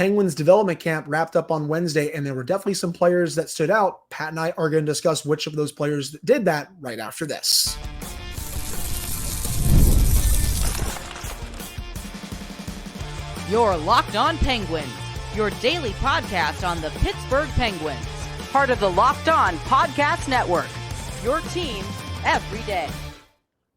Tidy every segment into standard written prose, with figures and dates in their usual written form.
Penguins development camp wrapped up on Wednesday, and there were definitely some players that stood out. Pat and I are going to discuss which of those players did that right after this. You're Locked On Penguins, your daily podcast on the Pittsburgh Penguins, part of the Locked On Podcast Network, your team every day.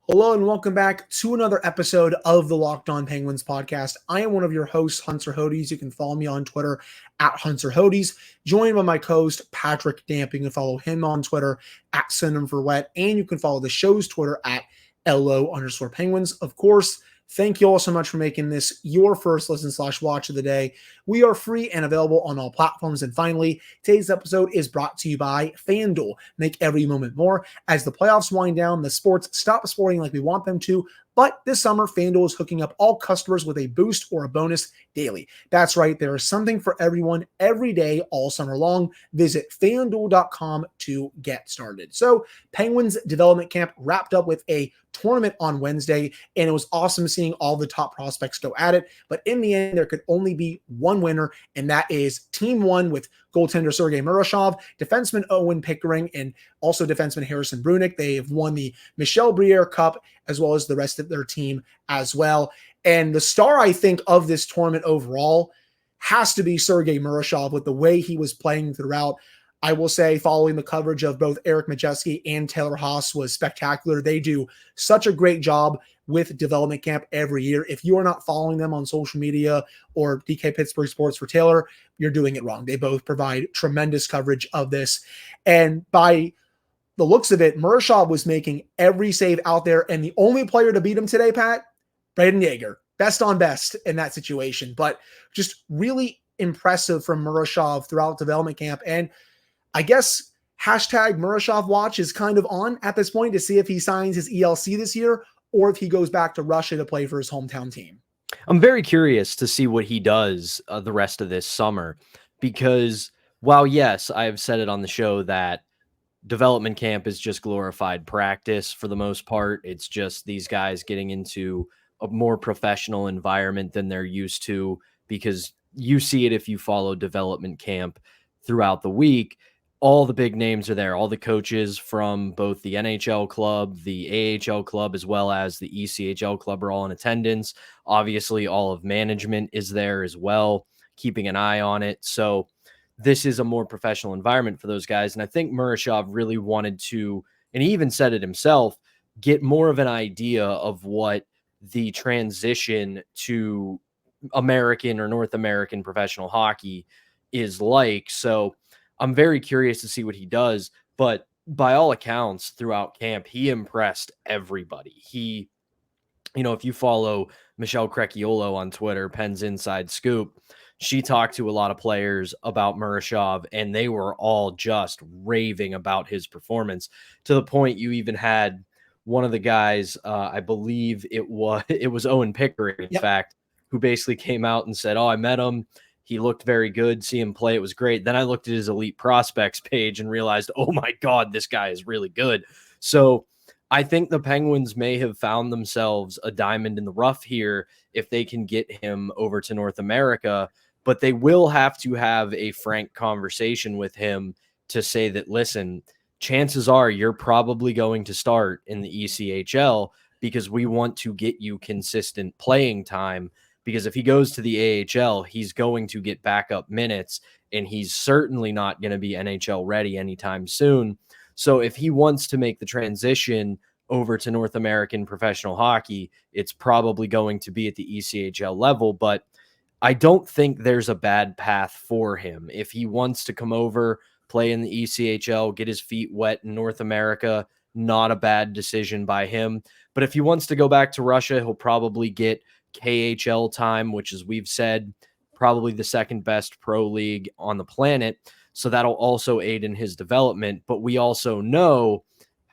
Hello and welcome back to another episode of the Locked On Penguins podcast. I am one of your hosts, Hunter Hodes. You can follow me on Twitter at Hunter Hodes, joined by my co-host, Patrick Damp. You can follow him on Twitter at Synonym for Wet, and you can follow the show's Twitter at LO_Penguins. Of course, thank you all so much for making this your first listen/watch of the day. We are free and available on all platforms. And finally, today's episode is brought to you by FanDuel. Make every moment more. As the playoffs wind down, the sports stop sporting like we want them to. But this summer, FanDuel is hooking up all customers with a boost or a bonus daily. That's right. There is something for everyone every day all summer long. Visit FanDuel.com to get started. So Penguins development camp wrapped up with a tournament on Wednesday, and it was awesome seeing all the top prospects go at it. But in the end, there could only be one winner, and that is Team 1 with goaltender Sergei Murashov, defenseman Owen Pickering, and also defenseman Harrison Brunick. They have won the Michel Briere Cup, as well as the rest of their team as well. And the star, I think, of this tournament overall has to be Sergei Murashov with the way he was playing throughout. I will say following the coverage of both Eric Majeski and Taylor Haas was spectacular. They do such a great job with development camp every year. If you are not following them on social media or DK Pittsburgh Sports for Taylor, you're doing it wrong. They both provide tremendous coverage of this. And by the looks of it, Murashov was making every save out there. And the only player to beat him today, Pat, Braden Yeager, best on best in that situation. But just really impressive from Murashov throughout development camp. And I guess hashtag Murashov watch is kind of on at this point to see if he signs his ELC this year or if he goes back to Russia to play for his hometown team. I'm very curious to see what he does the rest of this summer, because while, yes, I've said it on the show that development camp is just glorified practice for the most part. It's just these guys getting into a more professional environment than they're used to, because you see it if you follow development camp throughout the week. All the big names are there. All the coaches from both the NHL club, the AHL club, as well as the ECHL club are all in attendance. Obviously, all of management is there as well, keeping an eye on it. So this is a more professional environment for those guys. And I think Murashov really wanted to, and he even said it himself, get more of an idea of what the transition to American or North American professional hockey is like. So I'm very curious to see what he does, but by all accounts throughout camp, he impressed everybody. He, if you follow Michelle Crecchiolo on Twitter, Penn's Inside Scoop, she talked to a lot of players about Murashov, and they were all just raving about his performance, to the point you even had one of the guys, I believe it was Owen Pickering, in fact, who basically came out and said, I met him. He looked very good. See him play. It was great. Then I looked at his elite prospects page and realized, oh my God, this guy is really good. So I think the Penguins may have found themselves a diamond in the rough here if they can get him over to North America, but they will have to have a frank conversation with him to say that, listen, chances are you're probably going to start in the ECHL because we want to get you consistent playing time. Because if he goes to the AHL, he's going to get backup minutes, and he's certainly not going to be NHL ready anytime soon. So if he wants to make the transition over to North American professional hockey, it's probably going to be at the ECHL level. But I don't think there's a bad path for him. If he wants to come over, play in the ECHL, get his feet wet in North America, not a bad decision by him. But if he wants to go back to Russia, he'll probably get KHL time, which, as we've said, probably the second best pro league on the planet. So that'll also aid in his development. But we also know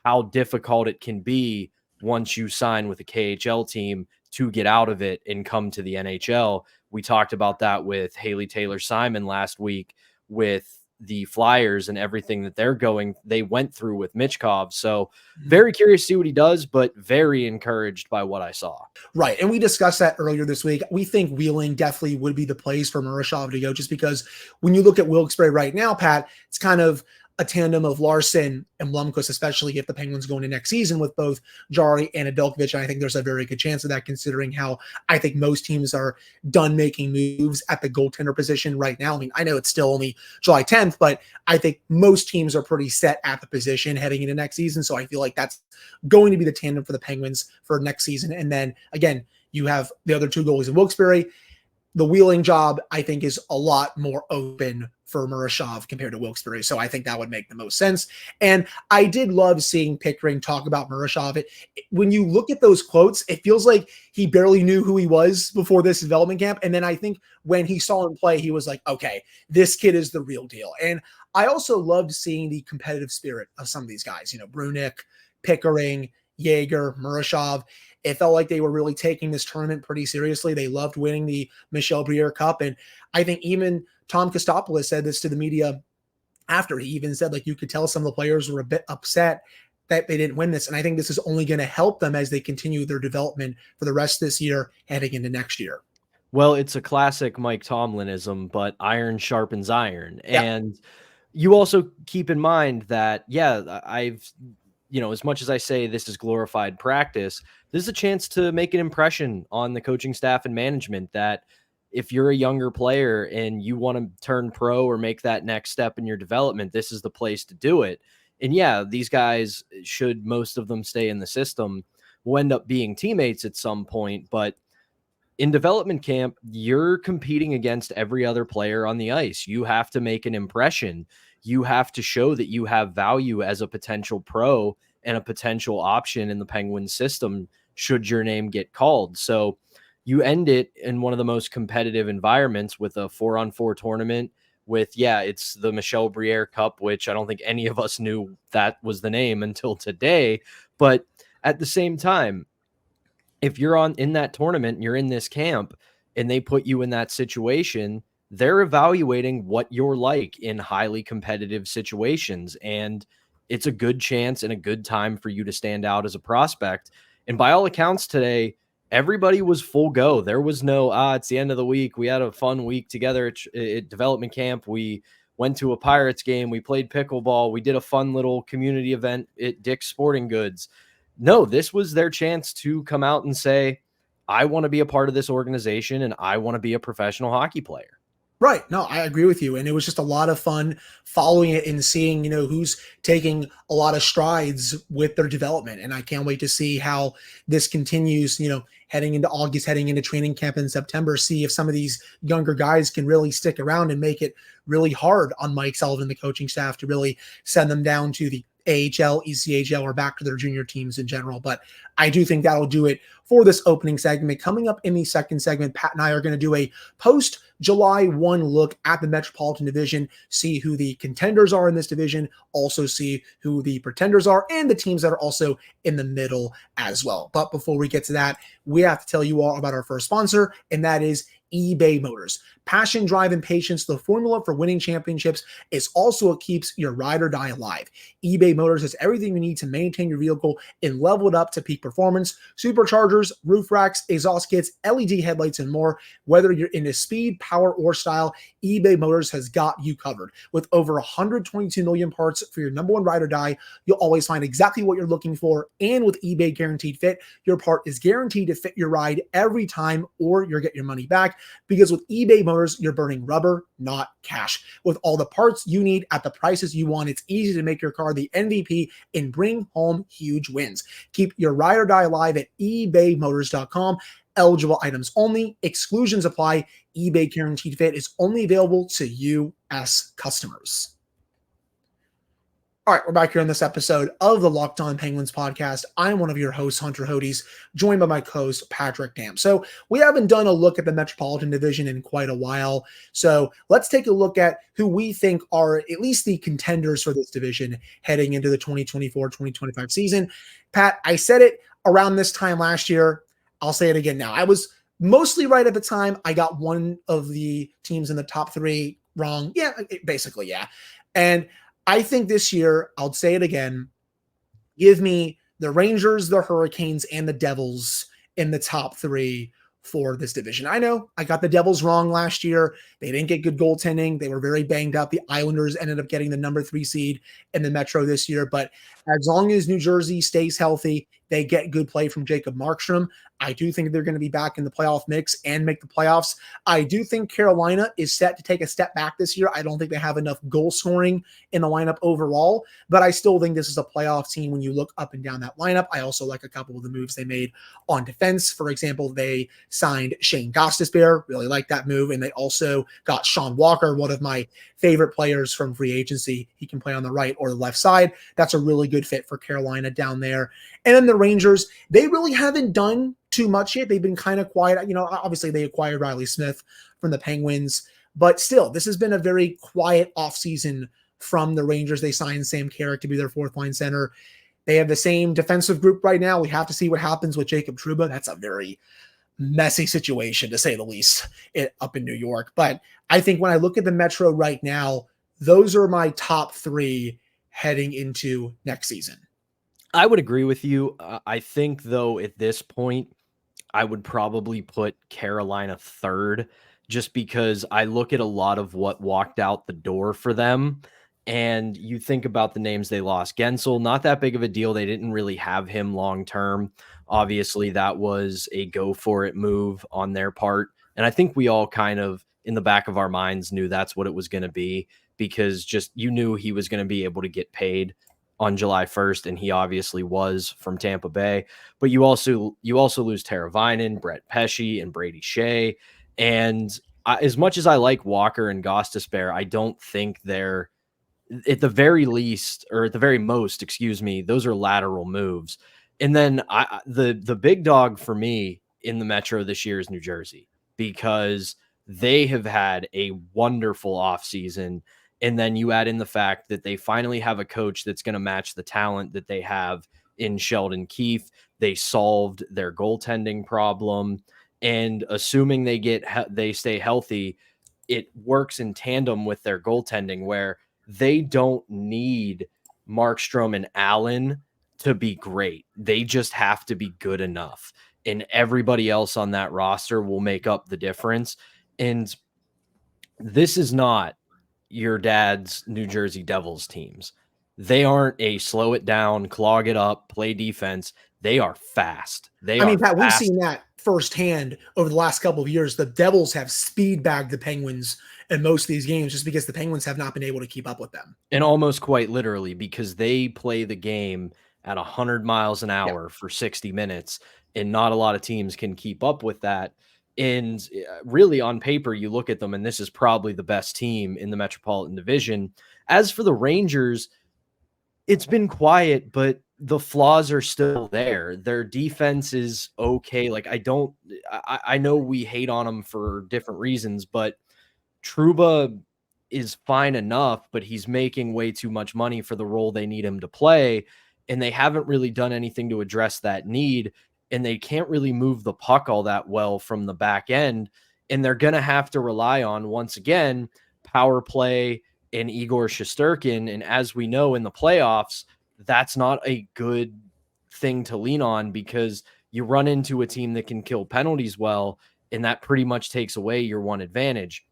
how difficult it can be once you sign with a KHL team to get out of it and come to the NHL. We talked about that with Haley Taylor-Simon last week with the Flyers and everything that they went through with Michkov. So very curious to see what he does, but very encouraged by what I saw. Right. And we discussed that earlier this week. We think Wheeling definitely would be the place for Murashov to go, just because when you look at Wilkes-Barre right now, Pat, it's kind of a tandem of Larson and Blomqvist, especially if the Penguins go into next season with both Jari and Nedeljkovic. And I think there's a very good chance of that, considering how I think most teams are done making moves at the goaltender position right now. I mean, I know it's still only July 10th, but I think most teams are pretty set at the position heading into next season. So I feel like that's going to be the tandem for the Penguins for next season. And then again, you have the other two goalies in Wilkes-Barre. The Wheeling job, I think, is a lot more open for Murashov compared to Wilkes-Barre. So I think that would make the most sense. And I did love seeing Pickering talk about Murashov. When you look at those quotes, it feels like he barely knew who he was before this development camp. And then I think when he saw him play, he was like, okay, this kid is the real deal. And I also loved seeing the competitive spirit of some of these guys, Brunick, Pickering, Yeager, Murashov. It felt like they were really taking this tournament pretty seriously. They loved winning the Michel Briere Cup. And I think even Tom Kostopoulos said this to the media after. He even said, like, you could tell some of the players were a bit upset that they didn't win this. And I think this is only going to help them as they continue their development for the rest of this year heading into next year. Well, it's a classic Mike Tomlinism, but iron sharpens iron. Yeah. And you also keep in mind that, as much as I say this is glorified practice, this is a chance to make an impression on the coaching staff and management that if you're a younger player and you want to turn pro or make that next step in your development, this is the place to do it. And yeah, these guys, should most of them stay in the system, will end up being teammates at some point. But in development camp, you're competing against every other player on the ice. You have to make an impression. You have to show that you have value as a potential pro and a potential option in the Penguins system should your name get called. So you end it in one of the most competitive environments with a 4-on-4 tournament with, it's the Michel Briere Cup, which I don't think any of us knew that was the name until today. But at the same time, if you're in that tournament and you're in this camp and they put you in that situation, they're evaluating what you're like in highly competitive situations. And it's a good chance and a good time for you to stand out as a prospect. And by all accounts today, everybody was full go. There was no, it's the end of the week. We had a fun week together at development camp. We went to a Pirates game. We played pickleball. We did a fun little community event at Dick's Sporting Goods. No, this was their chance to come out and say, I want to be a part of this organization and I want to be a professional hockey player. Right. No, I agree with you. And it was just a lot of fun following it and seeing, who's taking a lot of strides with their development. And I can't wait to see how this continues, heading into August, heading into training camp in September, see if some of these younger guys can really stick around and make it really hard on Mike Sullivan, the coaching staff, to really send them down to the AHL, ECHL, or back to their junior teams in general. But I do think that'll do it for this opening segment. Coming up in the second segment, Pat and I are going to do a post-July 1 look at the Metropolitan Division, see who the contenders are in this division, also see who the pretenders are, and the teams that are also in the middle as well. But before we get to that, we have to tell you all about our first sponsor, and that is eBay Motors. Passion, drive, and patience, the formula for winning championships, is also what keeps your ride or die alive. eBay Motors has everything you need to maintain your vehicle and level it up to peak performance: superchargers, roof racks, exhaust kits, LED headlights, and more. Whether you're into speed, power, or style, eBay Motors has got you covered. With over 122 million parts for your number one ride or die, you'll always find exactly what you're looking for. And with eBay Guaranteed Fit, your part is guaranteed to fit your ride every time, or you'll get your money back. Because with eBay Motors, you're burning rubber, not cash. With all the parts you need at the prices you want, it's easy to make your car the MVP and bring home huge wins. Keep your ride or die alive at ebaymotors.com. Eligible items only. Exclusions apply. eBay Guaranteed Fit is only available to U.S. customers. All right, we're back here on this episode of the Locked On Penguins podcast. I'm one of your hosts, Hunter Hodes, joined by my co-host, Patrick Dam. So we haven't done a look at the Metropolitan Division in quite a while. So let's take a look at who we think are at least the contenders for this division heading into the 2024-2025 season. Pat, I said it around this time last year. I'll say it again now. I was mostly right at the time. I got one of the teams in the top three wrong. Yeah, basically, yeah. And I think this year, I'll say it again, give me the Rangers, the Hurricanes, and the Devils in the top three for this division. I know I got the Devils wrong last year. They didn't get good goaltending. They were very banged up. The Islanders ended up getting the number 3 seed in the Metro this year. But as long as New Jersey stays healthy, they get good play from Jacob Markstrom. I do think they're going to be back in the playoff mix and make the playoffs. I do think Carolina is set to take a step back this year. I don't think they have enough goal scoring in the lineup overall, but I still think this is a playoff team when you look up and down that lineup. I also like a couple of the moves they made on defense. For example, they signed Shane Gostisbehere, really like that move, and they also got Sean Walker, one of my favorite players from free agency. He can play on the right or the left side. That's a really good fit for Carolina down there. And then the Rangers, they really haven't done too much yet. They've been kind of quiet. You know, obviously they acquired Riley Smith from the Penguins, but still, this has been a very quiet offseason from the Rangers. They signed Sam Carrick to be their fourth line center. They have the same defensive group right now. We have to see what happens with Jacob Trouba. That's a very messy situation, to say the least, up in New York. But I think when I look at the Metro right now, those are my top three heading into next season. I would agree with you. I think, though, at this point, I would probably put Carolina third, just because I look at a lot of what walked out the door for them. And you think about the names they lost. Gensel, not that big of a deal. They didn't really have him long term. Obviously, that was a go for it move on their part. And I think we all kind of, in the back of our minds, knew that's what it was going to be, because just you knew he was going to be able to get paid on July 1st, and he obviously was from Tampa Bay. But you also lose Tara Vinen, Brett Pesce, and Brady Shea. And as much as I like Walker and Gostisbehere, I don't think they're, at the very least, or at the very most, excuse me, those are lateral moves. And then the big dog for me in the Metro this year is New Jersey, because they have had a wonderful offseason. And then you add in the fact that they finally have a coach that's going to match the talent that they have in Sheldon Keefe. They solved their goaltending problem. And assuming they stay healthy, it works in tandem with their goaltending, where they don't need Markstrom and Allen to be great. They just have to be good enough. And everybody else on that roster will make up the difference. And this is not your dad's New Jersey Devils teams. They aren't a slow it down, clog it up, play defense. They are fast. Pat, we've seen that firsthand over the last couple of years. The Devils have speed bagged the Penguins in most of these games just because the Penguins have not been able to keep up with them. And almost quite literally, because they play the game at 100 miles an hour for 60 minutes, and not a lot of teams can keep up with that. And really, on paper, you look at them, and this is probably the best team in the Metropolitan Division. As for the Rangers, it's been quiet, but the flaws are still there. Their defense is okay. Like, I know we hate on them for different reasons, but Trouba is fine enough, but he's making way too much money for the role they need him to play. And they haven't really done anything to address that need. And they can't really move the puck all that well from the back end. And they're going to have to rely on, once again, power play and Igor Shesterkin. And as we know in the playoffs, that's not a good thing to lean on, because you run into a team that can kill penalties well, and that pretty much takes away your one advantage.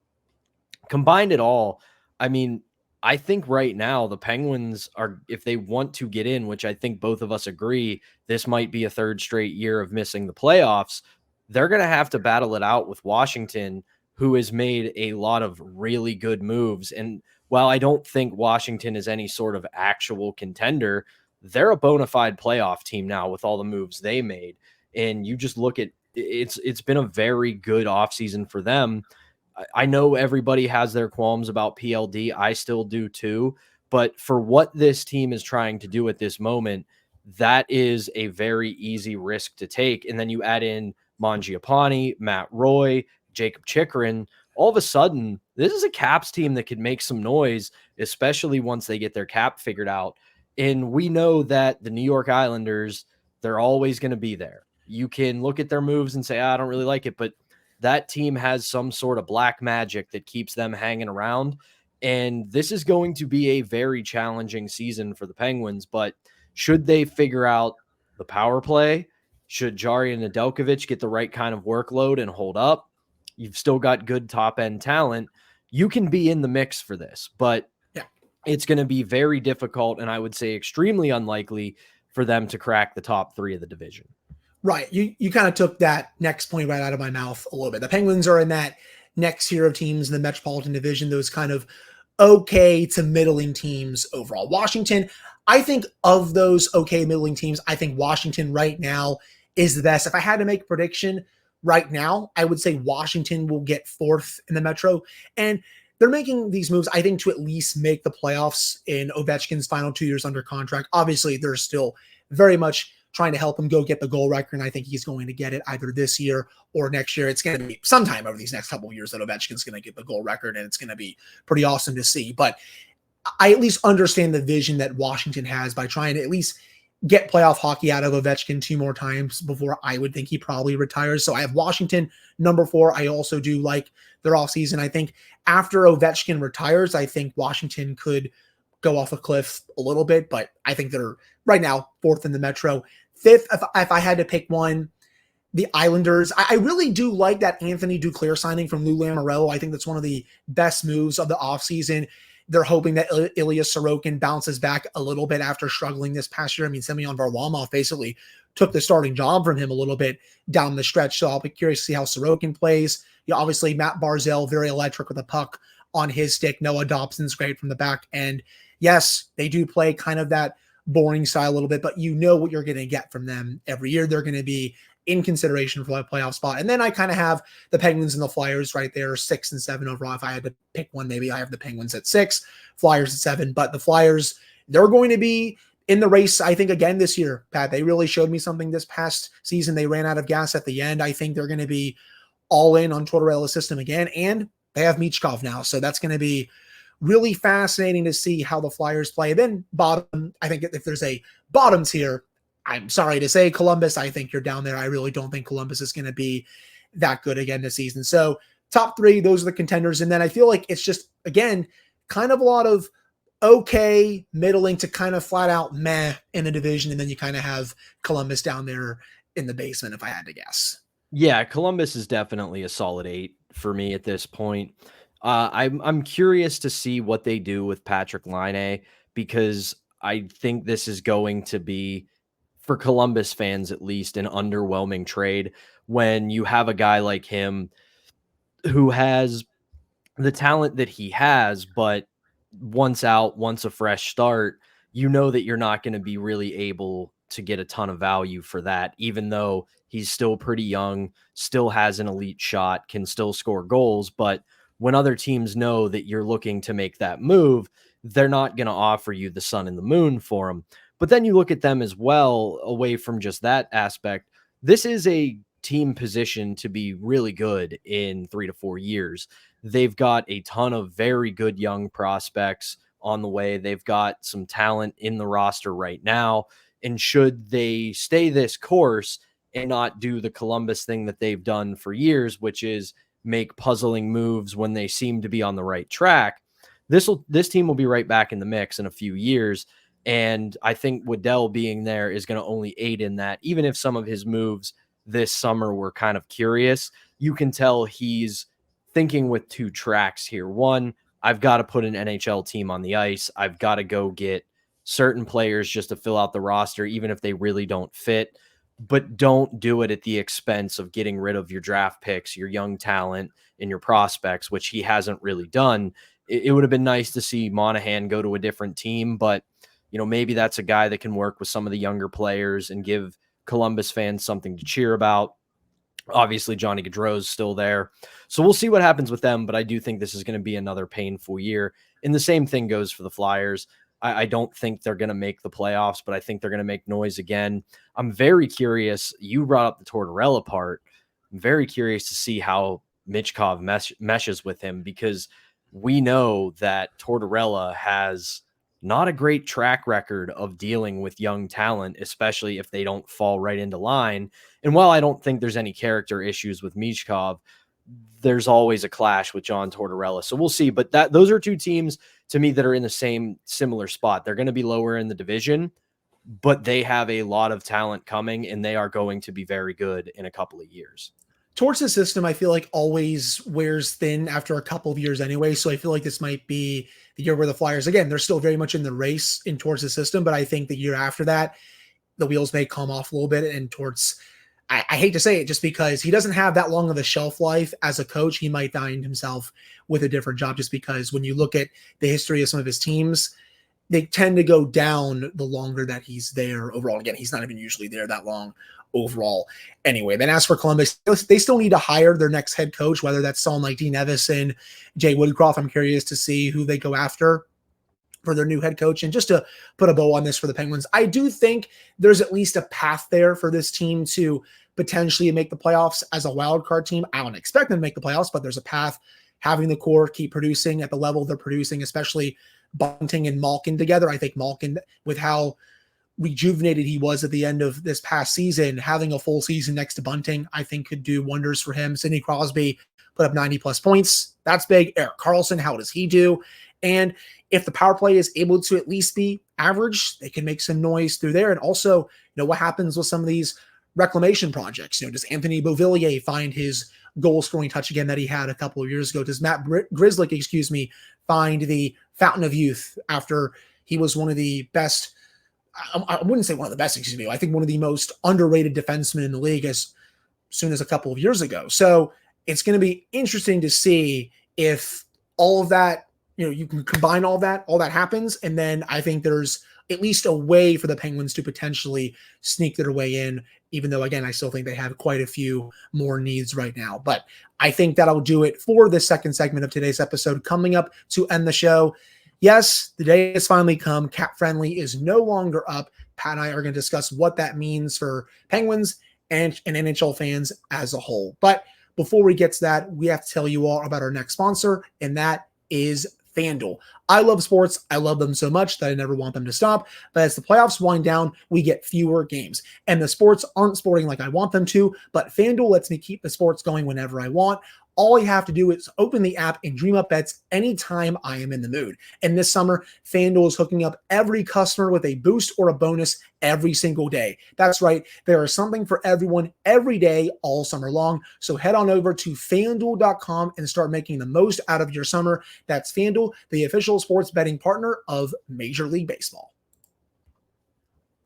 Combined it all, I mean, I think right now the Penguins are, if they want to get in, which I think both of us agree, this might be a third straight year of missing the playoffs, they're going to have to battle it out with Washington, who has made a lot of really good moves. And while I don't think Washington is any sort of actual contender, they're a bona fide playoff team now with all the moves they made. And you just look at it's been a very good offseason for them. I know everybody has their qualms about PLD. I still do too. But for what this team is trying to do at this moment, that is a very easy risk to take. And then you add in Mangiapane, Matt Roy, Jacob Chikrin. All of a sudden, this is a Caps team that could make some noise, especially once they get their cap figured out. And we know that the New York Islanders, they're always going to be there. You can look at their moves and say, I don't really like it, but that team has some sort of black magic that keeps them hanging around. And this is going to be a very challenging season for the Penguins. But should they figure out the power play? Should Jari and Nedeljkovic get the right kind of workload and hold up? You've still got good top end talent. You can be in the mix for this, but it's going to be very difficult, and I would say extremely unlikely for them to crack the top 3 of the division. Right. You kind of took that next point right out of my mouth a little bit. The Penguins are in that next tier of teams in the Metropolitan Division, those kind of okay to middling teams overall. Washington, I think of those okay middling teams, I think Washington right now is the best. If I had to make a prediction right now, I would say Washington will get 4th in the Metro. And they're making these moves, I think, to at least make the playoffs in Ovechkin's final 2 years under contract. Obviously, they're still very much trying to help him go get the goal record, and I think he's going to get it either this year or next year. It's going to be sometime over these next couple of years that Ovechkin's going to get the goal record, and it's going to be pretty awesome to see. But I at least understand the vision that Washington has by trying to at least get playoff hockey out of Ovechkin 2 more times before I would think he probably retires. So I have Washington number 4. I also do like their offseason. I think after Ovechkin retires, I think Washington could go off a cliff a little bit, but I think they're right now 4th in the Metro. 5th, if I had to pick one, the Islanders. I really do like that Anthony Duclair signing from Lou Lamoriello. I think that's one of the best moves of the offseason. They're hoping that Ilya Sorokin bounces back a little bit after struggling this past year. I mean, Semyon Varlamov basically took the starting job from him a little bit down the stretch. So I'll be curious to see how Sorokin plays. Obviously, Matt Barzal, very electric with a puck on his stick. Noah Dobson's great from the back end. Yes, they do play kind of that boring style a little bit, but you know what you're going to get from them every year. They're going to be in consideration for that playoff spot. And then I kind of have the Penguins and the Flyers right there, 6 and 7 overall. If I had to pick one, maybe I have the Penguins at 6, Flyers at 7. But the Flyers, they're going to be in the race, I think, again this year, Pat. They really showed me something this past season. They ran out of gas at the end. I think they're going to be all in on Tortorella's system again. And they have Michkov now. So that's going to be really fascinating to see how the Flyers play. Then bottom, I think if there's a bottom tier, I'm sorry to say Columbus, I think you're down there. I really don't think Columbus is going to be that good again this season. So top 3, those are the contenders. And then I feel like it's just, again, kind of a lot of okay, middling to kind of flat out meh in a division. And then you kind of have Columbus down there in the basement, if I had to guess. Yeah, Columbus is definitely a solid 8 for me at this point. I'm curious to see what they do with Patrick Laine, because I think this is going to be, for Columbus fans at least, an underwhelming trade when you have a guy like him who has the talent that he has, but once a fresh start, you know that you're not going to be really able to get a ton of value for that, even though he's still pretty young, still has an elite shot, can still score goals. But when other teams know that you're looking to make that move, they're not going to offer you the sun and the moon for him. But then you look at them as well, away from just that aspect. This is a team position to be really good in 3 to 4 years. They've got a ton of very good young prospects on the way. They've got some talent in the roster right now. And should they stay this course and not do the Columbus thing that they've done for years, which is make puzzling moves when they seem to be on the right track, this team will be right back in the mix in a few years. And I think Waddell being there is going to only aid in that. Even if some of his moves this summer were kind of curious, you can tell he's thinking with 2 tracks here. One, I've got to put an NHL team on the ice. I've got to go get certain players just to fill out the roster, even if they really don't fit. But don't do it at the expense of getting rid of your draft picks, your young talent, and your prospects, which he hasn't really done. It would have been nice to see Monahan go to a different team, but maybe that's a guy that can work with some of the younger players and give Columbus fans something to cheer about. Obviously, Johnny Gaudreau's still there. So we'll see what happens with them, but I do think this is going to be another painful year. And the same thing goes for the Flyers. I don't think they're going to make the playoffs, but I think they're going to make noise again. I'm very curious. You brought up the Tortorella part. I'm very curious to see how Michkov meshes with him, because we know that Tortorella has not a great track record of dealing with young talent, especially if they don't fall right into line. And while I don't think there's any character issues with Michkov, there's always a clash with John Tortorella. So we'll see. But those are two teams to me that are in the same similar spot. They're going to be lower in the division, but they have a lot of talent coming, and they are going to be very good in a couple of years. Towards the system, I feel like always wears thin after a couple of years anyway. So I feel like this might be the year where the Flyers, again, they're still very much in the race in towards the system. But I think the year after that, the wheels may come off a little bit. And towards, I hate to say it, just because he doesn't have that long of a shelf life as a coach, he might find himself with a different job, just because when you look at the history of some of his teams, they tend to go down the longer that he's there overall. Again, he's not even usually there that long overall. Anyway, then as for Columbus, they still need to hire their next head coach, whether that's someone like Dean Evison, Jay Woodcroft. I'm curious to see who they go after for their new head coach. And just to put a bow on this for the Penguins, I do think there's at least a path there for this team to potentially make the playoffs as a wild card team. I don't expect them to make the playoffs, but there's a path. Having the core keep producing at the level they're producing, especially Bunting and Malkin together. I think Malkin, with how rejuvenated he was at the end of this past season, having a full season next to Bunting, I think could do wonders for him. Sidney Crosby put up 90 plus points. That's big. Erik Karlsson, how does he do? And if the power play is able to at least be average, they can make some noise through there. And also, what happens with some of these reclamation projects? Does Anthony Beauvillier find his goal scoring touch again that he had a couple of years ago? Does Matt Grzelcyk, find the fountain of youth after he was one of the best, I wouldn't say one of the best, I think one of the most underrated defensemen in the league as soon as a couple of years ago. So it's going to be interesting to see if all of that, you can combine all that happens. And then I think there's at least a way for the Penguins to potentially sneak their way in, even though, again, I still think they have quite a few more needs right now. But I think that'll do it for the second segment of today's episode. Coming up to end the show, yes, the day has finally come. CapFriendly is no longer up. Pat and I are going to discuss what that means for Penguins and NHL fans as a whole. But before we get to that, we have to tell you all about our next sponsor, and that is FanDuel. I love sports. I love them so much that I never want them to stop. But as the playoffs wind down, we get fewer games. And the sports aren't sporting like I want them to, but FanDuel lets me keep the sports going whenever I want. All you have to do is open the app and dream up bets anytime I am in the mood. And this summer, FanDuel is hooking up every customer with a boost or a bonus every single day. That's right. There is something for everyone every day all summer long. So head on over to FanDuel.com and start making the most out of your summer. That's FanDuel, the official sports betting partner of Major League Baseball.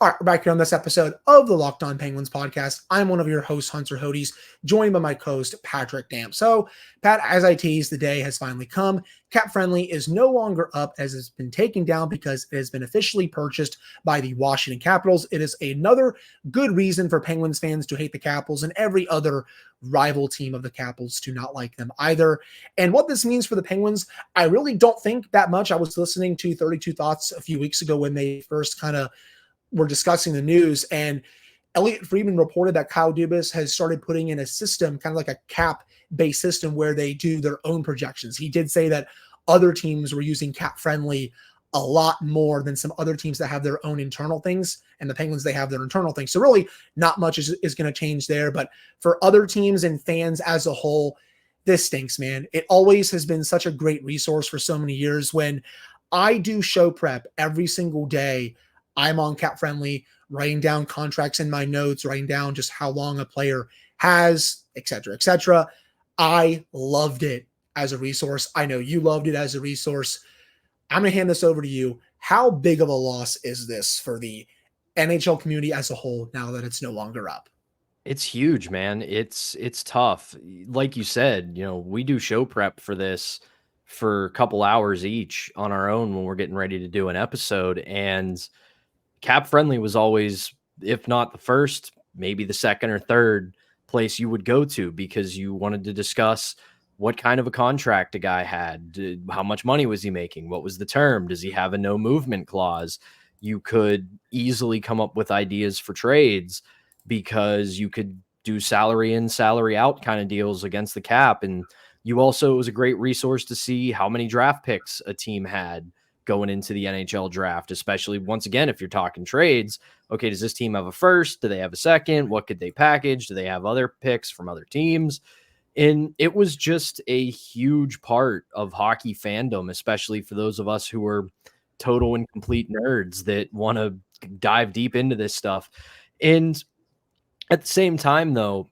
All right, we're back here on this episode of the Locked On Penguins podcast. I'm one of your hosts, Hunter Hodes, joined by my co-host, Patrick Damp. So, Pat, as I teased, the day has finally come. CapFriendly is no longer up as it's been taken down because it has been officially purchased by the Washington Capitals. It is another good reason for Penguins fans to hate the Capitals and every other rival team of the Capitals to not like them either. And what this means for the Penguins, I really don't think that much. I was listening to 32 Thoughts a few weeks ago when they first kind of were discussing the news, and Elliot Friedman reported that Kyle Dubas has started putting in a system, kind of like a cap-based system where they do their own projections. He did say that other teams were using CapFriendly a lot more than some other teams that have their own internal things, and the Penguins, they have their internal things. So really not much is going to change there, but for other teams and fans as a whole, this stinks, man. It always has been such a great resource for so many years. When I do show prep every single day, I'm on CapFriendly, writing down contracts in my notes, writing down just how long a player has, et cetera, et cetera. I loved it as a resource. I know you loved it as a resource. I'm going to hand this over to you. How big of a loss is this for the NHL community as a whole now that it's no longer up? It's huge, man. It's tough. Like you said, we do show prep for this for a couple hours each on our own when we're getting ready to do an episode, and CapFriendly was always, if not the first, maybe the second or third place you would go to, because you wanted to discuss what kind of a contract a guy had, how much money was he making, what was the term, does he have a no movement clause? You could easily come up with ideas for trades because you could do salary in, salary out kind of deals against the cap. And you also, it was a great resource to see how many draft picks a team had going into the NHL draft, especially once again, if you're talking trades. Okay, does this team have a first? Do they have a second? What could they package? Do they have other picks from other teams? And it was just a huge part of hockey fandom, especially for those of us who are total and complete nerds that want to dive deep into this stuff. And at the same time, though,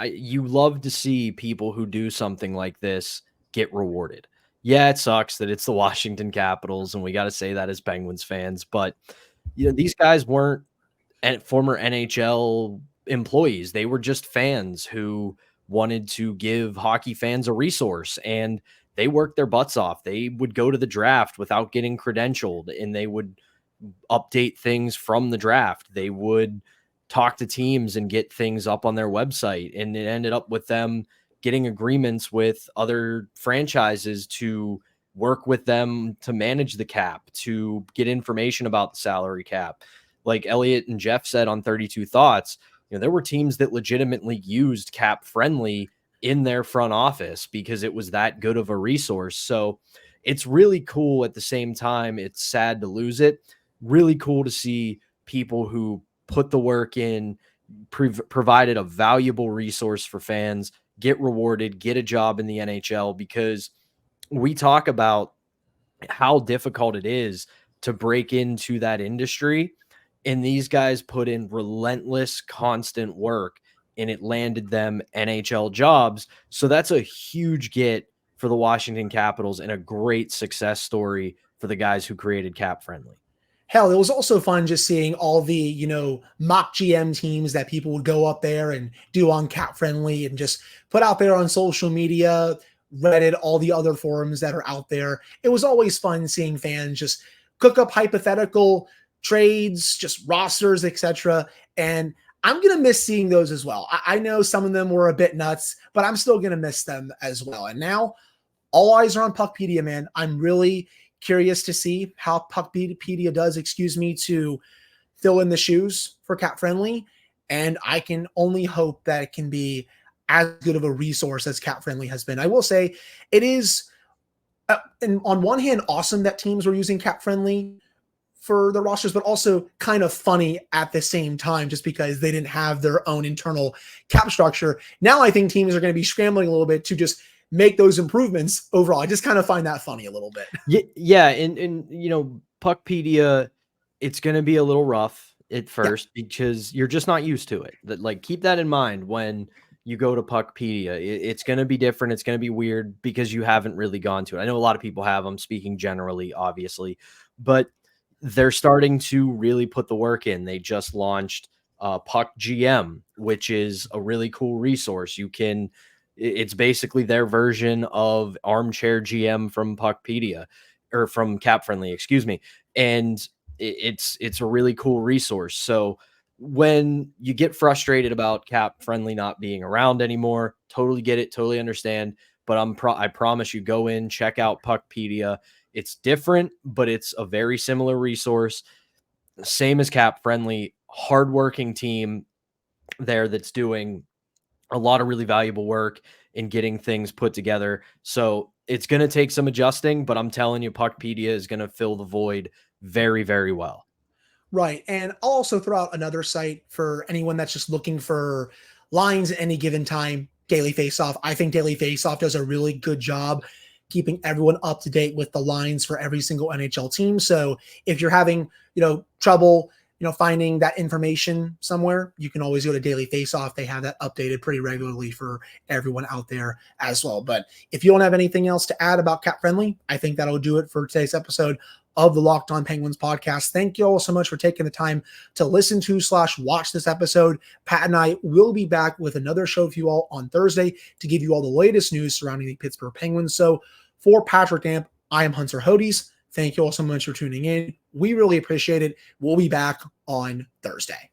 you love to see people who do something like this get rewarded. Yeah, it sucks that it's the Washington Capitals, and we got to say that as Penguins fans. But these guys weren't former NHL employees; they were just fans who wanted to give hockey fans a resource, and they worked their butts off. They would go to the draft without getting credentialed, and they would update things from the draft. They would talk to teams and get things up on their website. And it ended up with them getting agreements with other franchises to work with them to manage the cap, to get information about the salary cap. Like Elliot and Jeff said on 32 Thoughts, there were teams that legitimately used CapFriendly in their front office because it was that good of a resource. So it's really cool. At the same time, it's sad to lose it. Really cool to see people who put the work in, provided a valuable resource for fans, get rewarded, get a job in the NHL, because we talk about how difficult it is to break into that industry. And these guys put in relentless, constant work, and it landed them NHL jobs. So that's a huge get for the Washington Capitals and a great success story for the guys who created CapFriendly. Hell, it was also fun just seeing all the, mock GM teams that people would go up there and do on CapFriendly and just put out there on social media, Reddit, all the other forums that are out there. It was always fun seeing fans just cook up hypothetical trades, just rosters, etc. And I'm going to miss seeing those as well. I know some of them were a bit nuts, but I'm still going to miss them as well. And now all eyes are on Puckpedia, man. I'm really curious to see how Puckpedia does, to fill in the shoes for CapFriendly. And I can only hope that it can be as good of a resource as CapFriendly has been. I will say it is, and on one hand, awesome that teams were using CapFriendly for the rosters, but also kind of funny at the same time, just because they didn't have their own internal cap structure. Now I think teams are going to be scrambling a little bit to just make those improvements overall. I just kind of find that funny a little bit. Yeah. And Puckpedia, it's going to be a little rough at first because you're just not used to it. Like, keep that in mind when you go to Puckpedia. It's going to be different. It's going to be weird because you haven't really gone to it. I know a lot of people have. I'm speaking generally, obviously, but they're starting to really put the work in. They just launched Puck GM, which is a really cool resource. It's basically their version of Armchair GM from Puckpedia, or from CapFriendly, excuse me. And it's a really cool resource. So when you get frustrated about CapFriendly not being around anymore, totally get it, totally understand. But I promise you, go in, check out Puckpedia. It's different, but it's a very similar resource. Same as CapFriendly, hardworking team there that's doing a lot of really valuable work in getting things put together. So it's going to take some adjusting, but I'm telling you, Puckpedia is going to fill the void very, very well. Right. And I'll also throw out another site for anyone that's just looking for lines at any given time, Daily Faceoff. I think Daily Faceoff does a really good job keeping everyone up to date with the lines for every single NHL team. So if you're having, trouble, finding that information somewhere, you can always go to Daily Faceoff. They have that updated pretty regularly for everyone out there as well. But if you don't have anything else to add about CapFriendly, I think that'll do it for today's episode of the Locked On Penguins podcast. Thank you all so much for taking the time to listen to / watch this episode. Pat and I will be back with another show for you all on Thursday to give you all the latest news surrounding the Pittsburgh Penguins. So for Patrick Damp, I am Hunter Hodes. Thank you all so much for tuning in. We really appreciate it. We'll be back on Thursday.